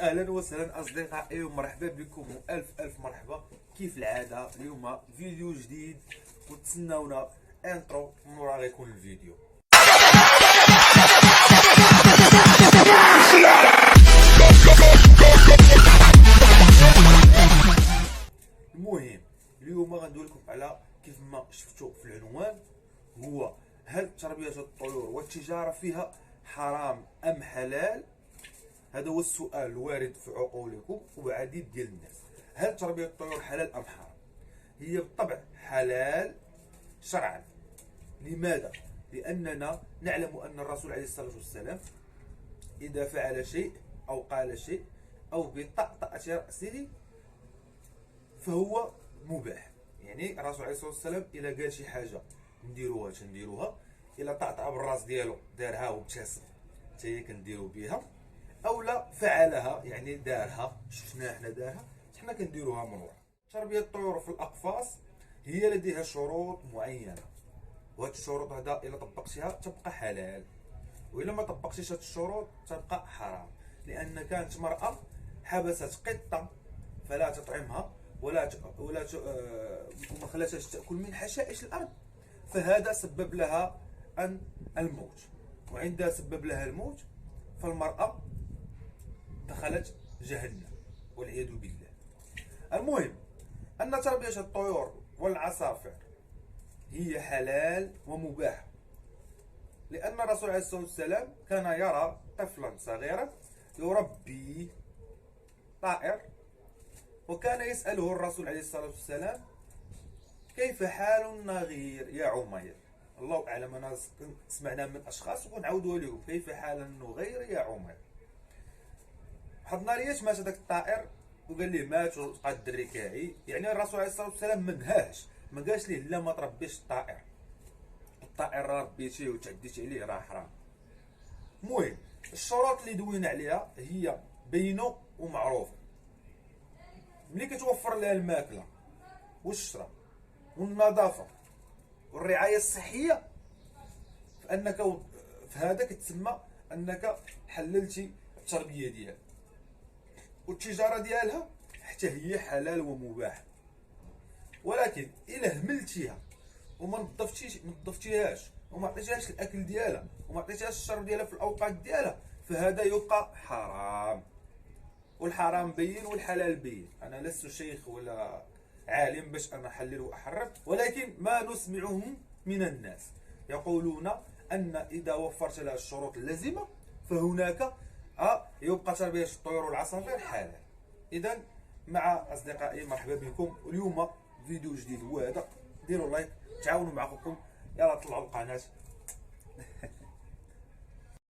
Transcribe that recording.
اهلا وسهلا اصدقائي ومرحبا بكم والف مرحبا. كيف العاده اليوم فيديو جديد وتسناونا انترو من ورا غيكون الفيديو. المهم اليوم غندوي لكم على كيف ما شفتوا في العنوان، هو هل تربيه الطيور والتجاره فيها حرام ام حلال؟ هذا هو السؤال الوارد في عقولكم وعديد ديال الناس. هل تربية الطيور حلال أم حرام؟ هي بالطبع حلال شرعا. لماذا؟ لأننا نعلم أن الرسول عليه الصلاة والسلام إذا فعل شيء أو قال شيء أو بطأطأة رأسه فهو مباح. يعني الرسول عليه الصلاة والسلام إذا قال شي حاجة نديروها تنديروها، إلا طأطأ بالراس ديالو دارها وابتسم حتى هي كنديرو بها، او لا فعلها يعني دارها شفناه حنا دارها حنا كنديروها من ورا. تربيه الطيور في الاقفاص هي لديها شروط معينه، وهاد الشروط هذا الا طبقتيها تبقى حلال، والا ما طبقتيش هاد الشروط تبقى حرام. لان كانت مراه حبست قطه فلا تطعمها وما خلاتهاش تاكل من حشائش الارض، فهذا سبب لها ان الموت، وعندها سبب لها الموت فالمراه دخلت جهنم والعياذ بالله. المهم أن تربية الطيور والعصافر هي حلال ومباح، لأن الرسول عليه الصلاة والسلام كان يرى طفلا صغيرا يربي طائر، وكان يسأله الرسول عليه الصلاة والسلام: كيف حال النغير يا عمير؟ الله أعلم، أنا سمعنا من أشخاص ونعاودوا لهم كيف حال النغير يا عمير. واحد النهار مات هذاك الطائر وقال ليه مات وبقى الدري كاعي. يعني الرسول عليه الصلاه والسلام ما نهاش، ما قالش ليه لا ما تربيش الطائر، الطائر راه ربيتيه وتعديتي عليه راه حرام. المهم الشروط اللي دوينا عليها هي بينه ومعروفه. ملي كتوفر لها الماكله والشرب والنظافه والرعايه الصحيه، فانك في هذا كتسمى انك حللتي التربيه ديالها، والتجاره ديالها حتى هي حلال ومباح. ولكن الا هملتيها وما نظفتيهاش وما عطيتيهاش الاكل ديالها وما عطيتيهاش الشرب ديالها في الاوقات ديالها، فهذا يبقى حرام. والحرام بين والحلال بين. انا لست شيخ ولا عالم باش انا احلل واحرم، ولكن ما نسمعه من الناس يقولون ان اذا وفرت لها الشروط اللازمه فهناك يبقى تربية الطيور والعصافير حلال. إذا مع أصدقائي مرحبا بكم، اليوم فيديو جديد هو هذا. ديروا لايك، تعاونوا مع أخوكم، يلا طلعوا القناة.